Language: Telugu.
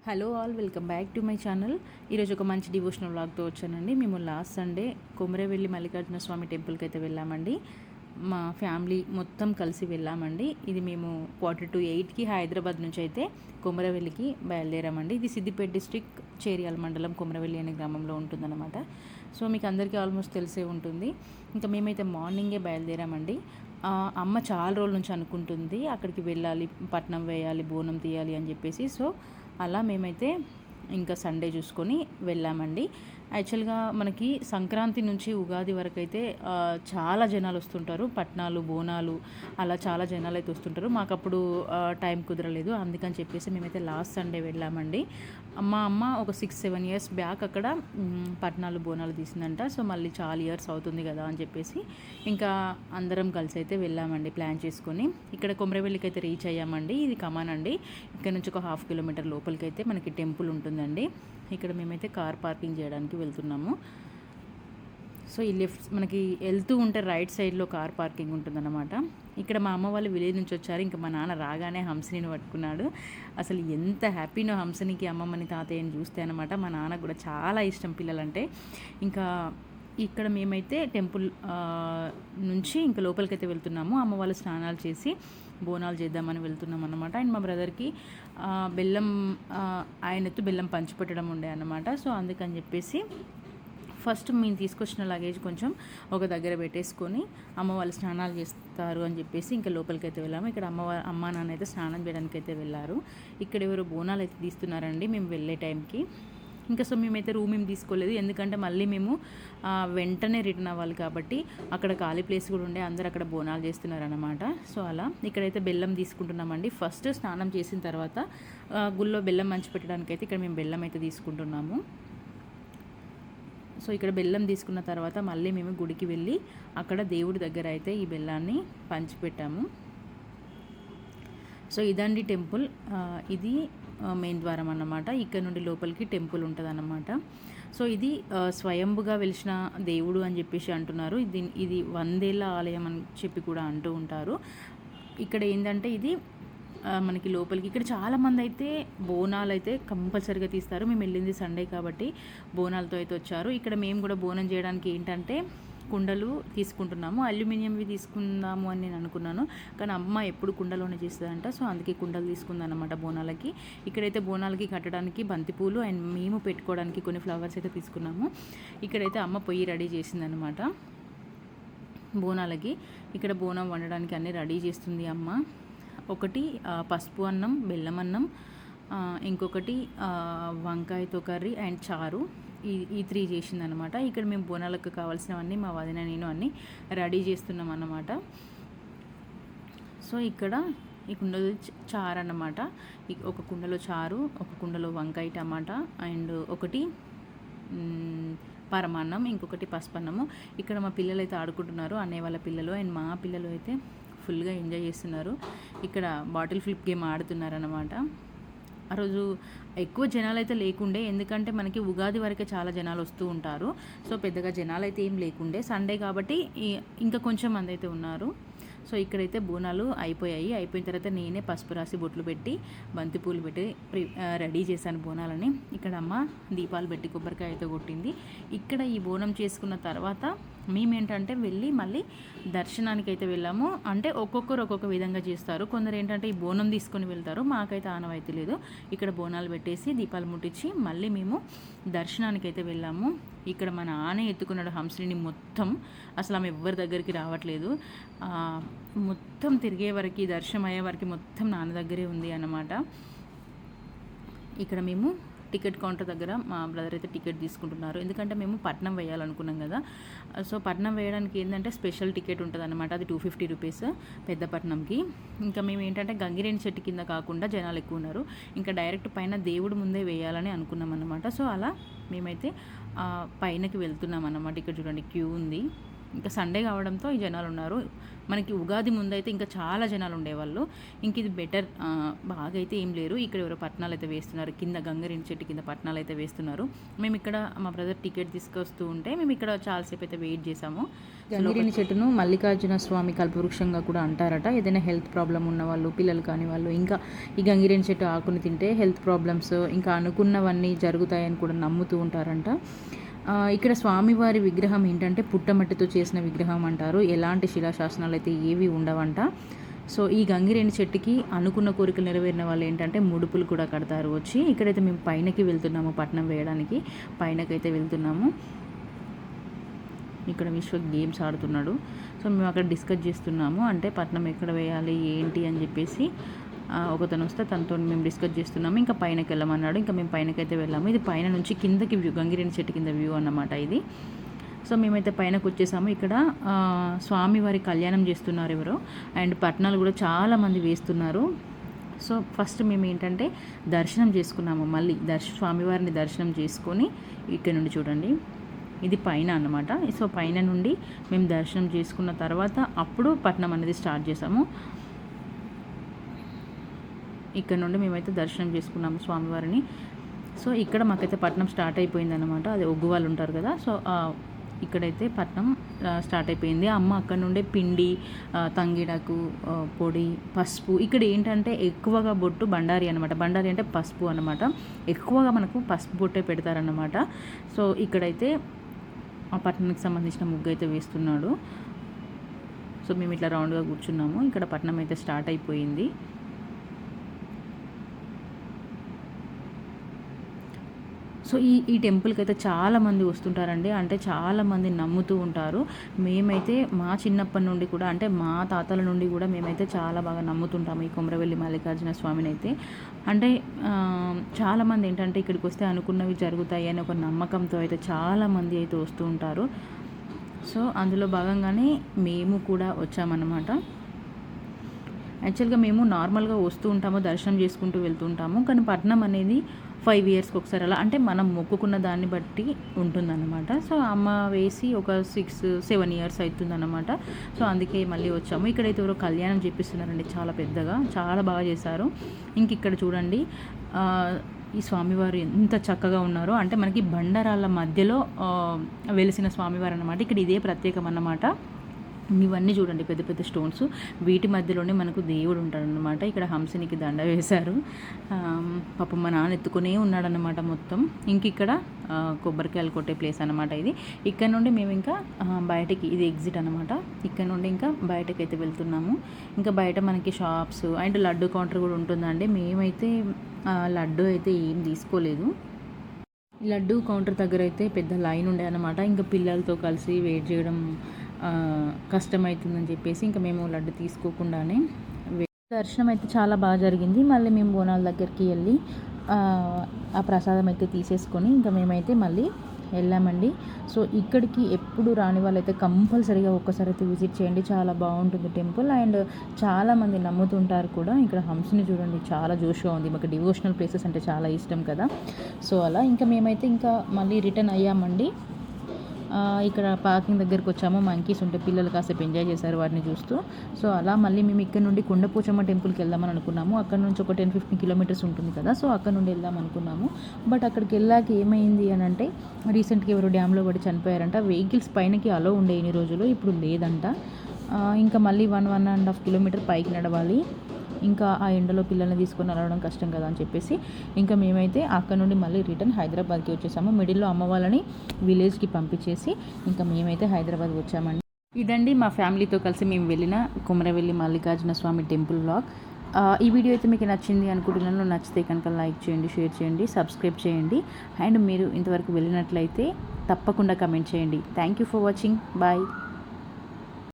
Hello all, welcome back to my channel. ఈరోజు ఒక మంచి డివోషనల్ వ్లాగ్తో వచ్చానండి. మేము లాస్ట్ సండే కొమరవెల్లి మల్లికార్జున స్వామి టెంపుల్కి అయితే వెళ్ళామండి. మా ఫ్యామిలీ మొత్తం కలిసి వెళ్ళామండి. ఇది మేము 7:45కి హైదరాబాద్ నుంచి అయితే కొమరవెల్లికి బయలుదేరామండి. ఇది సిద్దిపేట డిస్ట్రిక్ట్ చేరియాల మండలం కొమరవెల్లి అనే గ్రామంలో ఉంటుందన్నమాట. సో మీకు అందరికీ ఆల్మోస్ట్ తెలిసే ఉంటుంది. ఇంకా మేమైతే మార్నింగే బయలుదేరామండి. అమ్మ చాలా రోజుల నుంచి అనుకుంటుంది అక్కడికి వెళ్ళాలి, పట్నం వేయాలి, బోనం తీయాలి అని చెప్పేసి. సో అలా మేమైతే ఇంకా సండే చూసుకొని వెళ్ళామండి. యాక్చువల్గా మనకి సంక్రాంతి నుంచి ఉగాది వరకు అయితే చాలా జనాలు వస్తుంటారు. పట్నాలు, బోనాలు అలా చాలా జనాలు అయితే వస్తుంటారు. మాకు అప్పుడు టైం కుదరలేదు, అందుకని చెప్పేసి మేమైతే లాస్ట్ సండే వెళ్ళామండి. మా అమ్మ ఒక 6-7 ఇయర్స్ బ్యాక్ అక్కడ పట్నాలు, బోనాలు తీసిందంట. సో మళ్ళీ చాలా ఇయర్స్ అవుతుంది కదా అని చెప్పేసి ఇంకా అందరం కలిసి అయితే వెళ్ళామండి ప్లాన్ చేసుకొని. ఇక్కడ కొమరవెల్లికి అయితే రీచ్ అయ్యామండి. ఇది కమాన్ అండి. ఇక్కడ నుంచి ఒక 1/2 కిలోమీటర్ లోపలికి అయితే మనకి టెంపుల్ ఉంటుందండి. ఇక్కడ మేమైతే కార్ పార్కింగ్ చేయడానికి వెళ్తున్నాము. సో ఈ లెఫ్ట్ మనకి వెళ్తూ ఉంటే రైట్ సైడ్లో కార్ పార్కింగ్ ఉంటుందన్నమాట. ఇక్కడ మా అమ్మ వాళ్ళు విలేజ్ నుంచి వచ్చారు. ఇంకా మా నాన్న రాగానే హంసనిని పట్టుకున్నాడు. అసలు ఎంత హ్యాపీనో హంసనికి, అమ్మమ్మని, తాతయ్యని చూస్తే అనమాట. మా నాన్నకు కూడా చాలా ఇష్టం పిల్లలంటే. ఇంకా ఇక్కడ మేమైతే టెంపుల్ నుంచి ఇంకా లోపలికైతే వెళ్తున్నాము. అమ్మ వాళ్ళు స్నానాలు చేసి బోనాలు చేద్దామని వెళ్తున్నాం అన్నమాట. అండ్ మా బ్రదర్కి బెల్లం, ఆయనతో బెల్లం పంచిపెట్టడం ఉండే అన్నమాట. సో అందుకని చెప్పేసి ఫస్ట్ మేము తీసుకొచ్చిన లగేజ్ కొంచెం ఒక దగ్గర పెట్టేసుకొని అమ్మ వాళ్ళు స్నానాలు చేస్తారు అని చెప్పేసి ఇంకా లోపలికి అయితే వెళ్ళాము. ఇక్కడ అమ్మ నాన్న అయితే స్నానం చేయడానికి అయితే వెళ్ళారు. ఇక్కడ ఎవరు బోనాలు అయితే తీస్తున్నారండి మేము వెళ్ళే టైంకి. ఇంకా సో మేమైతే రూమ్ ఏం తీసుకోలేదు, ఎందుకంటే మళ్ళీ మేము వెంటనే రిటర్న్ అవ్వాలి కాబట్టి అక్కడ ఖాళీ ప్లేస్ కూడా ఉండే, అందరు అక్కడ బోనాలు చేస్తున్నారనమాట. సో అలా ఇక్కడైతే బెల్లం తీసుకుంటున్నామండి. ఫస్ట్ స్నానం చేసిన తర్వాత గుళ్ళో బెల్లం మంచి పెట్టడానికి అయితే ఇక్కడ మేము బెల్లం అయితే తీసుకుంటున్నాము. సో ఇక్కడ బెల్లం తీసుకున్న తర్వాత మళ్ళీ మేము గుడికి వెళ్ళి అక్కడ దేవుడి దగ్గర అయితే ఈ బెల్లాన్ని పంచిపెట్టాము. సో ఇదండి టెంపుల్. ఇది మెయిన్ ద్వారం అన్నమాట. ఇక్కడ నుండి లోపలికి టెంపుల్ ఉంటుంది అన్నమాట. సో ఇది స్వయంభుగా వెలిసిన దేవుడు అని చెప్పేసి అంటున్నారు. ఇది 100 ఏళ్ళ ఆలయం అని చెప్పి కూడా అంటూ ఉంటారు. ఇక్కడ ఏంటంటే ఇది మనకి లోపలికి ఇక్కడ చాలామంది అయితే బోనాలు అయితే కంపల్సరీగా తీస్తారు. మేము వెళ్ళింది సండే కాబట్టి బోనాలతో అయితే వచ్చారు. ఇక్కడ మేము కూడా బోనం చేయడానికి ఏంటంటే కుండలు తీసుకుంటున్నాము. అల్యూమినియంవి తీసుకుందాము అని నేను అనుకున్నాను, కానీ అమ్మ ఎప్పుడు కుండలోనే చేస్తుందంట. సో అందుకే కుండలు తీసుకుందన్నమాట బోనాలకి. ఇక్కడైతే బోనాలకి కట్టడానికి బంతిపూలు అండ్ మేము పెట్టుకోవడానికి కొన్ని ఫ్లవర్స్ అయితే తీసుకున్నాము. ఇక్కడైతే అమ్మ పొయ్యి రెడీ చేసిందనమాట బోనాలకి. ఇక్కడ బోనం వండడానికి అన్నీ రెడీ చేస్తుంది అమ్మ. ఒకటి పసుపు అన్నం, బెల్లం అన్నం, ఇంకొకటి వంకాయతో కర్రీ అండ్ చారు, ఈ 3 చేసిందనమాట. ఇక్కడ మేము బోనాలకు కావాల్సినవన్నీ మా వదిన నేను అన్నీ రెడీ చేస్తున్నాం అన్నమాట. సో ఇక్కడ ఈ కుండలో చారు అన్నమాట. ఒక కుండలో చారు, ఒక కుండలో వంకాయ టమాటా అండ్ ఒకటి పరమాన్నం, ఇంకొకటి పసుపన్నము. ఇక్కడ మా పిల్లలు అయితే ఆడుకుంటున్నారు, అన్నయ్య వాళ్ళ పిల్లలు అండ్ మా పిల్లలు అయితే ఫుల్గా ఎంజాయ్ చేస్తున్నారు. ఇక్కడ బాటిల్ ఫ్లిప్ గేమ్ ఆడుతున్నారన్నమాట. ఆ రోజు ఎక్కువ జనాలు అయితే లేకుండే, ఎందుకంటే మనకి ఉగాది వరకే చాలా జనాలు వస్తూ ఉంటారు. సో పెద్దగా జనాలు అయితే ఏం లేకుండే, సండే కాబట్టి ఇంకా కొంచెం మంది అయితే ఉన్నారు. సో ఇక్కడైతే బోనాలు అయిపోయిన తర్వాత నేనే పసుపు రాసి బొట్లు పెట్టి బంతిపూలు పెట్టి రెడీ చేశాను బోనాలని. ఇక్కడ అమ్మ దీపాలు పెట్టి కొబ్బరికాయ అయితే కొట్టింది. ఇక్కడ ఈ బోనం చేసుకున్న తర్వాత మేమేంటంటే వెళ్ళి మళ్ళీ దర్శనానికి అయితే వెళ్ళాము. అంటే ఒక్కొక్కరు ఒక్కొక్క విధంగా చేస్తారు. కొందరు ఏంటంటే ఈ బోనం తీసుకొని వెళ్తారు, మాకైతే ఆనవాయితీ లేదు. ఇక్కడ బోనాలు పెట్టేసి దీపాలు ముట్టించి మళ్ళీ మేము దర్శనానికి అయితే వెళ్ళాము. ఇక్కడ మన ఆనే ఎత్తుకున్నాడు హంసని మొత్తం. అసలు ఆమె ఎవ్వరి దగ్గరికి రావట్లేదు. మొత్తం తిరిగే వరకు, దర్శనం అయ్యే వరకు మొత్తం నాన్న దగ్గరే ఉంది అన్నమాట. ఇక్కడ మేము టికెట్ కౌంటర్ దగ్గర మా బ్రదర్ అయితే టికెట్ తీసుకుంటున్నారు, ఎందుకంటే మేము పట్నం వేయాలనుకున్నాం కదా. సో పట్నం వేయడానికి ఏంటంటే స్పెషల్ టికెట్ ఉంటుంది అనమాట. అది 250 రూపీస్ పెద్ద పట్నంకి. ఇంకా మేము ఏంటంటే గంగిరేణి చెట్టు కింద కాకుండా జనాలు ఎక్కువ ఉన్నారు, ఇంకా డైరెక్ట్ పైన దేవుడు ముందే వేయాలని అనుకున్నాం అనమాట. సో అలా మేమైతే పైనకి వెళ్తున్నాం అన్నమాట. ఇక్కడ చూడండి క్యూ ఉంది. ఇంకా సండే కావడంతో ఈ జనాలు ఉన్నారు. మనకి ఉగాది ముందైతే ఇంకా చాలా జనాలు ఉండేవాళ్ళు. ఇంక ఇది బెటర్, బాగా అయితే ఏం లేరు. ఇక్కడ ఎవరో పట్నాలు అయితే వేస్తున్నారు, కింద గంగరేణి చెట్టు కింద పట్నాలు అయితే వేస్తున్నారు. మేము ఇక్కడ మా బ్రదర్ టికెట్ తీసుకొస్తూ ఉంటే మేము ఇక్కడ చాలాసేపు అయితే వెయిట్ చేసాము. గంగిరేణి చెట్టును మల్లికార్జున స్వామి కల్పవృక్షంగా కూడా అంటారట. ఏదైనా హెల్త్ ప్రాబ్లం ఉన్న వాళ్ళు, పిల్లలు కాని వాళ్ళు ఇంకా ఈ గంగిరేణి చెట్టు ఆకుని తింటే హెల్త్ ప్రాబ్లమ్స్ ఇంకా అనుకున్నవన్నీ జరుగుతాయని కూడా నమ్ముతూ ఉంటారంట. ఇక్కడ స్వామివారి విగ్రహం ఏంటంటే పుట్టమట్టితో చేసిన విగ్రహం అంటారు. ఎలాంటి శిలాశాసనాలు అయితే ఏవి ఉండవంట. సో ఈ గంగిరేణి చెట్టుకి అనుకున్న కోరికలు నెరవేరిన వాళ్ళు ఏంటంటే ముడుపులు కూడా కడతారు వచ్చి. ఇక్కడైతే మేము పైనకి వెళ్తున్నాము, పట్నం వేయడానికి పైనకైతే వెళ్తున్నాము. ఇక్కడ విశ్వ గేమ్స్ ఆడుతున్నాడు. సో మేము అక్కడ డిస్కస్ చేస్తున్నాము, అంటే పట్నం ఎక్కడ వేయాలి ఏంటి అని చెప్పేసి. ఒకతను వస్తే తనతో మేము డిస్కస్ చేస్తున్నాము. ఇంకా పైనకి వెళ్ళమన్నాడు. ఇంకా మేము పైనకైతే వెళ్ళాము. ఇది పైన నుంచి కిందకి వ్యూ, గంగిరేణి చెట్టు కింద వ్యూ అన్నమాట ఇది. సో మేమైతే పైనకు వచ్చేసాము. ఇక్కడ స్వామివారి కళ్యాణం చేస్తున్నారు ఎవరో, అండ్ పట్నాలు కూడా చాలామంది వేస్తున్నారు. సో ఫస్ట్ మేము ఏంటంటే దర్శనం చేసుకున్నాము. మళ్ళీ స్వామివారిని దర్శనం చేసుకొని ఇక్కడ నుండి చూడండి, ఇది పైన అన్నమాట. సో పైన నుండి మేము దర్శనం చేసుకున్న తర్వాత అప్పుడు పట్నం అనేది స్టార్ట్ చేసాము. ఇక్కడ నుండి మేమైతే దర్శనం చేసుకున్నాము స్వామివారిని. సో ఇక్కడ మాకైతే పట్నం స్టార్ట్ అయిపోయింది అనమాట. అది ఒగ్గు వాళ్ళు ఉంటారు కదా, సో ఇక్కడైతే పట్నం స్టార్ట్ అయిపోయింది. అమ్మ అక్కడ నుండే పిండి, తంగిడకు పొడి, పసుపు. ఇక్కడ ఏంటంటే ఎక్కువగా బొట్టు బండారి అనమాట. బండారి అంటే పసుపు అనమాట. ఎక్కువగా మనకు పసుపు బొట్టే పెడతారన్నమాట. సో ఇక్కడైతే ఆ పట్నానికి సంబంధించిన ముగ్గు అయితే వేస్తున్నాడు. సో మేము ఇట్లా రౌండ్గా కూర్చున్నాము. ఇక్కడ పట్నం అయితే స్టార్ట్ అయిపోయింది. సో ఈ టెంపుల్కి అయితే చాలామంది వస్తుంటారండి, అంటే చాలామంది నమ్ముతూ ఉంటారు. మేమైతే మా చిన్నప్పటి నుండి కూడా, అంటే మా తాతల నుండి కూడా మేమైతే చాలా బాగా నమ్ముతుంటాము ఈ కొమరవెల్లి మల్లికార్జున స్వామిని అయితే. అంటే చాలామంది ఏంటంటే ఇక్కడికి వస్తే అనుకున్నవి జరుగుతాయి అని ఒక నమ్మకంతో అయితే చాలామంది అయితే వస్తూ ఉంటారు. సో అందులో భాగంగానే మేము కూడా వచ్చామన్నమాట. యాక్చువల్గా మేము నార్మల్గా వస్తూ ఉంటాము, దర్శనం చేసుకుంటూ వెళ్తూ ఉంటాము. కానీ పట్నం అనేది 5 ఇయర్స్కి ఒకసారి అలా, అంటే మనం మొక్కుకున్న దాన్ని బట్టి ఉంటుందన్నమాట. సో అమ్మ వేసి ఒక 6-7 ఇయర్స్ అవుతుందన్నమాట. సో అందుకే మళ్ళీ వచ్చాము. ఇక్కడైతే ఎవరో కళ్యాణం చేపిస్తున్నారండి, చాలా పెద్దగా, చాలా బాగా చేశారు. ఇంక ఇక్కడ చూడండి ఈ స్వామివారు ఎంత చక్కగా ఉన్నారో, అంటే మనకి బండరాళ్ళ మధ్యలో వెలిసిన స్వామివారు అన్నమాట. ఇక్కడ ఇదే ప్రత్యేకం అన్నమాట. ఇవన్నీ చూడండి పెద్ద పెద్ద స్టోన్స్, వీటి మధ్యలోనే మనకు దేవుడు ఉంటాడనమాట. ఇక్కడ హంసనికి దండ వేశారు. పాపం మా నాన్న ఎత్తుకునే ఉన్నాడనమాట మొత్తం. ఇంక ఇక్కడ కొబ్బరికాయలు కొట్టే ప్లేస్ అనమాట ఇది. ఇక్కడ నుండి మేము ఇంకా బయటకి, ఇది ఎగ్జిట్ అనమాట. ఇక్కడ నుండి ఇంకా బయటకి అయితే వెళ్తున్నాము. ఇంకా బయట మనకి షాప్స్ అండ్ లడ్డు కౌంటర్ కూడా ఉంటుందండి. మేమైతే లడ్డు అయితే ఏం తీసుకోలేదు. లడ్డు కౌంటర్ దగ్గర అయితే పెద్ద లైన్ ఉండే అనమాట. ఇంకా పిల్లలతో కలిసి వెయిట్ చేయడం కష్టమవుతుందని చెప్పేసి ఇంకా మేము లడ్డు తీసుకోకుండానే దర్శనం అయితే చాలా బాగా జరిగింది. మళ్ళీ మేము బోనాల దగ్గరికి వెళ్ళి ఆ ప్రసాదం అయితే తీసేసుకొని ఇంకా మేమైతే మళ్ళీ వెళ్ళామండి. సో ఇక్కడికి ఎప్పుడు రాని వాళ్ళైతే కంపల్సరీగా ఒక్కసారి అయితే విజిట్ చేయండి, చాలా బాగుంటుంది టెంపుల్. అండ్ చాలామంది నమ్ముతుంటారు కూడా. ఇక్కడ హంసని చూడండి, చాలా జోష్గా ఉంది. మాకు డివోషనల్ ప్లేసెస్ అంటే చాలా ఇష్టం కదా. సో అలా ఇంకా మేమైతే ఇంకా మళ్ళీ రిటర్న్ అయ్యామండి. ఇక్కడ పార్కింగ్ దగ్గరకు వచ్చాము. మంకీస్ ఉంటే పిల్లలు కాసేపు ఎంజాయ్ చేశారు వాటిని చూస్తూ. సో అలా మళ్ళీ మేము ఇక్కడ నుండి కొండపోచమ్మ టెంపుల్కి వెళ్దామని అనుకున్నాము. అక్కడ నుంచి ఒక 10-15 కిలోమీటర్స్ ఉంటుంది కదా. సో అక్కడ నుండి వెళ్దాం అనుకున్నాము. బట్ అక్కడికి వెళ్ళాక ఏమైంది అని అంటే, రీసెంట్గా ఎవరు డ్యామ్లో పడి చనిపోయారంట. వెహికల్స్ పైనకి అలో ఉండే ఇన్ని రోజులు, ఇప్పుడు లేదంట. ఇంకా మళ్ళీ 1-1.5 కిలోమీటర్ పైకి నడవాలి. ఇంకా ఆ ఎండలో పిల్లల్ని తీసుకొని నడవడం కష్టం కదా అని చెప్పేసి ఇంకా మేమైతే అక్కడ నుండి మళ్ళీ రిటర్న్ హైదరాబాద్కి వచ్చేసాము. మిడిల్లో అమ్మ వాళ్ళని విలేజ్కి పంపించేసి ఇంకా మేమైతే హైదరాబాద్ వచ్చామండి. ఇదండి మా ఫ్యామిలీతో కలిసి మేము వెళ్ళిన కొమరవెల్లి మల్లికార్జున స్వామి టెంపుల్ వ్లాగ్. ఈ వీడియో అయితే మీకు నచ్చింది అనుకుంటున్నాను. నచ్చితే కనుక లైక్ చేయండి, షేర్ చేయండి, సబ్స్క్రైబ్ చేయండి. అండ్ మీరు ఇంతవరకు వెళ్ళినట్లయితే తప్పకుండా కమెంట్ చేయండి. Thank you for watching. Bye.